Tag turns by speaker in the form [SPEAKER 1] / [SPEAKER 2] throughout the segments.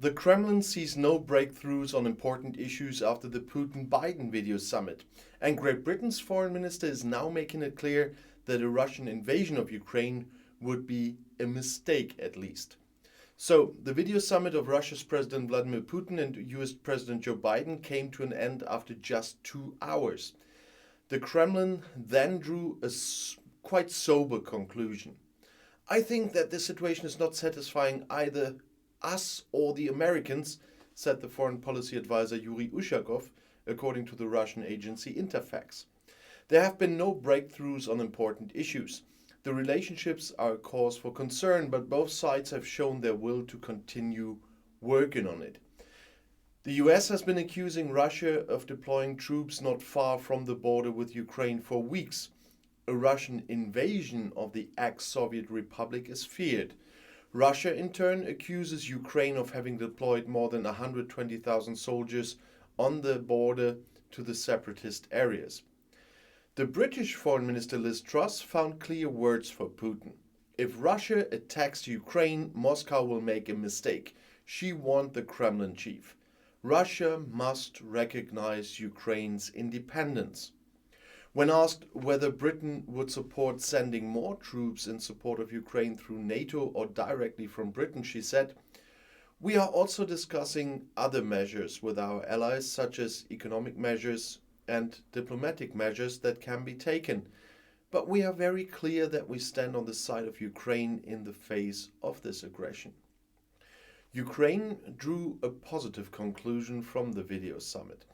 [SPEAKER 1] The Kremlin sees no breakthroughs on important issues after the Putin-Biden video summit, and Great Britain's foreign minister is now making it clear that a Russian invasion of Ukraine would be a mistake at least. So, the video summit of Russia's President Vladimir Putin and US President Joe Biden came to an end after just 2 hours. The Kremlin then drew a quite sober conclusion. I think that this situation is not satisfying either us or the Americans, said the foreign policy advisor Yuri Ushakov, according to the Russian agency Interfax. There have been no breakthroughs on important issues. The relationships are a cause for concern, but both sides have shown their will to continue working on it. The US has been accusing Russia of deploying troops not far from the border with Ukraine for weeks. A Russian invasion of the ex-Soviet republic is feared. Russia, in turn, accuses Ukraine of having deployed more than 120,000 soldiers on the border to the separatist areas. The British Foreign Minister Liz Truss found clear words for Putin. If Russia attacks Ukraine, Moscow will make a mistake. She warned the Kremlin chief. Russia must recognize Ukraine's independence. When asked whether Britain would support sending more troops in support of Ukraine through NATO or directly from Britain, she said, "We are also discussing other measures with our allies, such as economic measures and diplomatic measures that can be taken. But we are very clear that we stand on the side of Ukraine in the face of this aggression." Ukraine drew a positive conclusion from the video summit.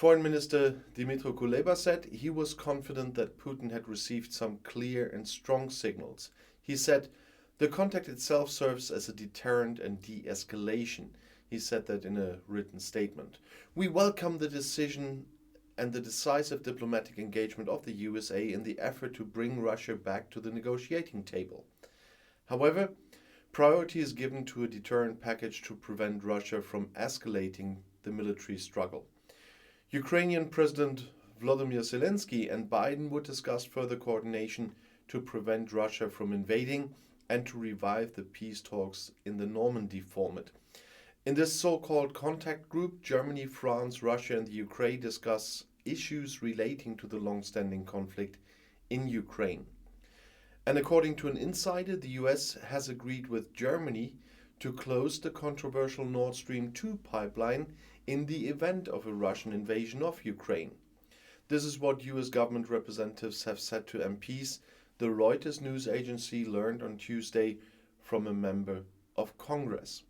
[SPEAKER 1] Foreign Minister Dmytro Kuleba said he was confident that Putin had received some clear and strong signals. He said, "The contact itself serves as a deterrent and de-escalation." He said that in a written statement. "We welcome the decision and the decisive diplomatic engagement of the USA in the effort to bring Russia back to the negotiating table. However, priority is given to a deterrent package to prevent Russia from escalating the military struggle." Ukrainian President Volodymyr Zelensky and Biden would discuss further coordination to prevent Russia from invading and to revive the peace talks in the Normandy format. In this so-called contact group, Germany, France, Russia and the Ukraine discuss issues relating to the long-standing conflict in Ukraine. And according to an insider, the US has agreed with Germany to close the controversial Nord Stream 2 pipeline in the event of a Russian invasion of Ukraine. This is what US government representatives have said to MPs, the Reuters news agency learned on Tuesday from a member of Congress.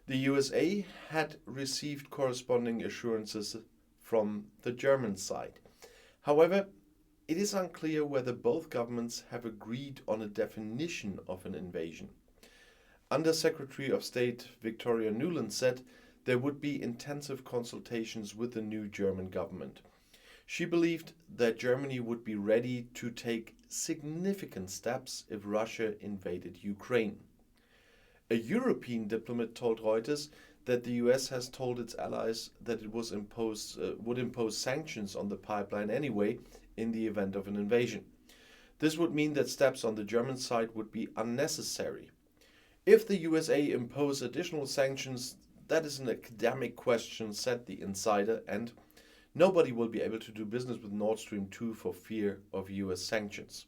[SPEAKER 1] The USA had received corresponding assurances from the German side. However, it is unclear whether both governments have agreed on a definition of an invasion. Under-Secretary of State Victoria Nuland said there would be intensive consultations with the new German government. She believed that Germany would be ready to take significant steps if Russia invaded Ukraine. A European diplomat told Reuters that the US has told its allies that it would impose sanctions on the pipeline anyway in the event of an invasion. This would mean that steps on the German side would be unnecessary. If the USA impose additional sanctions, that is an academic question, said the insider, and nobody will be able to do business with Nord Stream 2 for fear of US sanctions.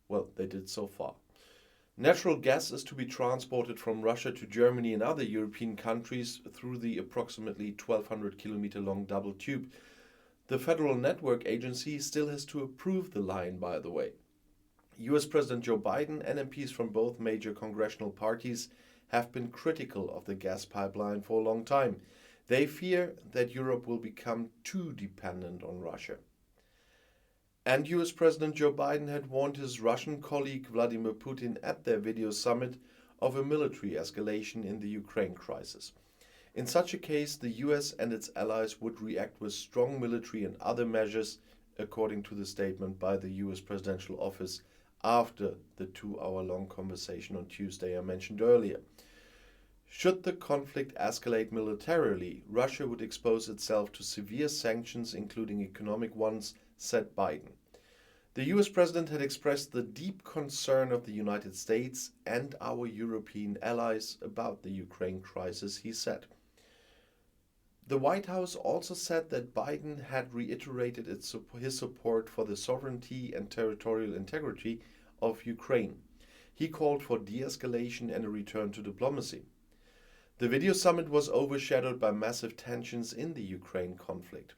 [SPEAKER 1] Well, they did so far. Natural gas is to be transported from Russia to Germany and other European countries through the approximately 1,200 kilometer long double tube. The Federal Network Agency still has to approve the line, by the way. US President Joe Biden and MPs from both major congressional parties have been critical of the gas pipeline for a long time. They fear that Europe will become too dependent on Russia. And US President Joe Biden had warned his Russian colleague Vladimir Putin at their video summit of a military escalation in the Ukraine crisis. In such a case, the US and its allies would react with strong military and other measures, according to the statement by the US presidential office after the 2-hour-long conversation on Tuesday I mentioned earlier. Should the conflict escalate militarily, Russia would expose itself to severe sanctions, including economic ones, said Biden. The US president had expressed the deep concern of the United States and our European allies about the Ukraine crisis, he said. The White House also said that Biden had reiterated his support for the sovereignty and territorial integrity of Ukraine. He called for de-escalation and a return to diplomacy. The video summit was overshadowed by massive tensions in the Ukraine conflict.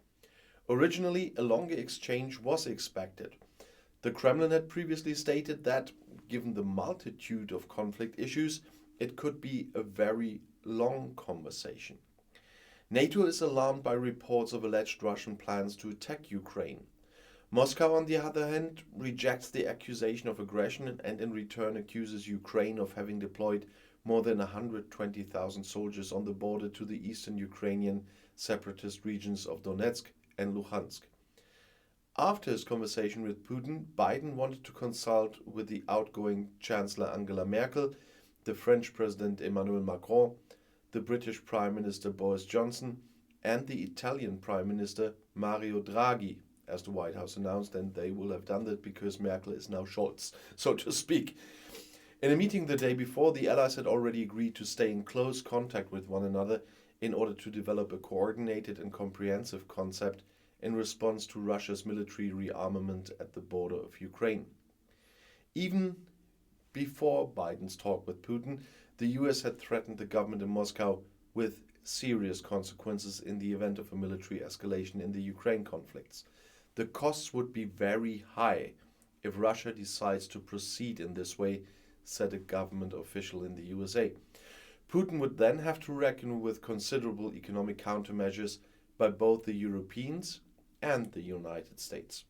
[SPEAKER 1] Originally, a longer exchange was expected. The Kremlin had previously stated that, given the multitude of conflict issues, it could be a very long conversation. NATO is alarmed by reports of alleged Russian plans to attack Ukraine. Moscow, on the other hand, rejects the accusation of aggression and in return accuses Ukraine of having deployed more than 120,000 soldiers on the border to the eastern Ukrainian separatist regions of Donetsk and Luhansk. After his conversation with Putin, Biden wanted to consult with the outgoing Chancellor Angela Merkel, the French President Emmanuel Macron, the British Prime Minister Boris Johnson, and the Italian Prime Minister Mario Draghi, as the White House announced, and they will have done that because Merkel is now Scholz, so to speak. In a meeting the day before, the allies had already agreed to stay in close contact with one another in order to develop a coordinated and comprehensive concept in response to Russia's military rearmament at the border of Ukraine. Even before Biden's talk with Putin, the US had threatened the government in Moscow with serious consequences in the event of a military escalation in the Ukraine conflicts. The costs would be very high if Russia decides to proceed in this way, said a government official in the USA. Putin would then have to reckon with considerable economic countermeasures by both the Europeans and the United States.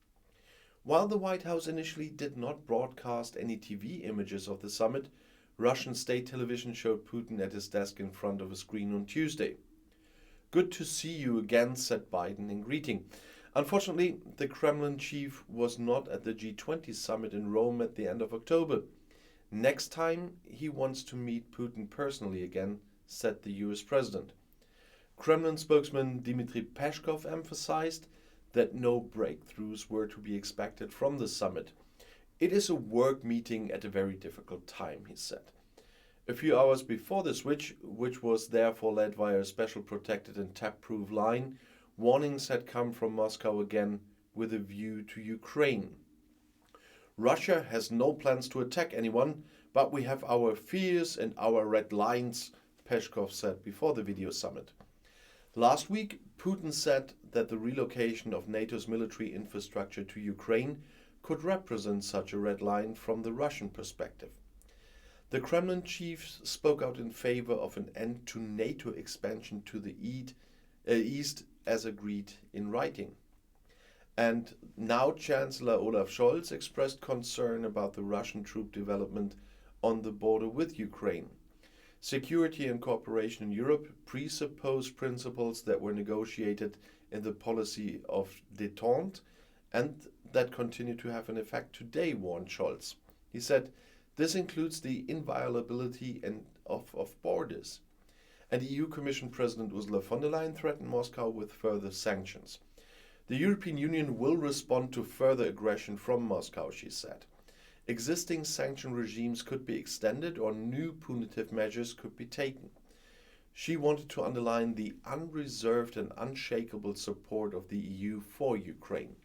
[SPEAKER 1] While the White House initially did not broadcast any TV images of the summit, Russian state television showed Putin at his desk in front of a screen on Tuesday. "Good to see you again," said Biden in greeting. Unfortunately, the Kremlin chief was not at the G20 summit in Rome at the end of October. Next time, he wants to meet Putin personally again, said the US president. Kremlin spokesman Dmitry Peskov emphasized that no breakthroughs were to be expected from the summit. "It is a work meeting at a very difficult time," he said. A few hours before the switch, which was therefore led via a special protected and tap-proof line, warnings had come from Moscow again with a view to Ukraine. "Russia has no plans to attack anyone, but we have our fears and our red lines," Peskov said before the video summit. Last week, Putin said that the relocation of NATO's military infrastructure to Ukraine could represent such a red line from the Russian perspective. The Kremlin chief spoke out in favor of an end to NATO expansion to the east as agreed in writing. And now Chancellor Olaf Scholz expressed concern about the Russian troop development on the border with Ukraine. Security and cooperation in Europe presuppose principles that were negotiated in the policy of détente and that continue to have an effect today, warned Scholz. He said, "This includes the inviolability of borders." And EU Commission President Ursula von der Leyen threatened Moscow with further sanctions. "The European Union will respond to further aggression from Moscow," she said. Existing sanction regimes could be extended or new punitive measures could be taken. She wanted to underline the unreserved and unshakable support of the EU for Ukraine.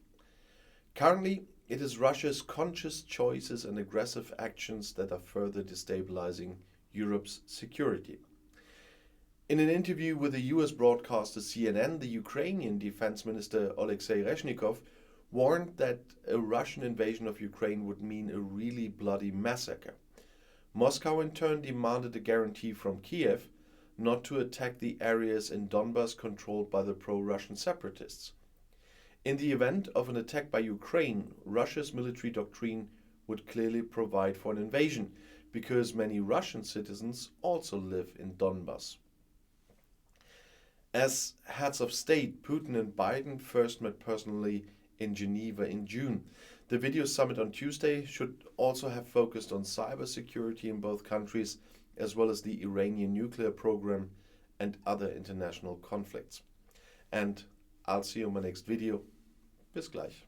[SPEAKER 1] Currently, it is Russia's conscious choices and aggressive actions that are further destabilizing Europe's security. In an interview with the US broadcaster CNN, the Ukrainian Defense Minister Alexei Reznikov warned that a Russian invasion of Ukraine would mean a really bloody massacre. Moscow in turn demanded a guarantee from Kiev not to attack the areas in Donbas controlled by the pro-Russian separatists. In the event of an attack by Ukraine, Russia's military doctrine would clearly provide for an invasion, because many Russian citizens also live in Donbas. As heads of state, Putin and Biden first met personally in Geneva in June. The video summit on Tuesday should also have focused on cybersecurity in both countries, as well as the Iranian nuclear program and other international conflicts. And I'll see you in my next video. Bis gleich.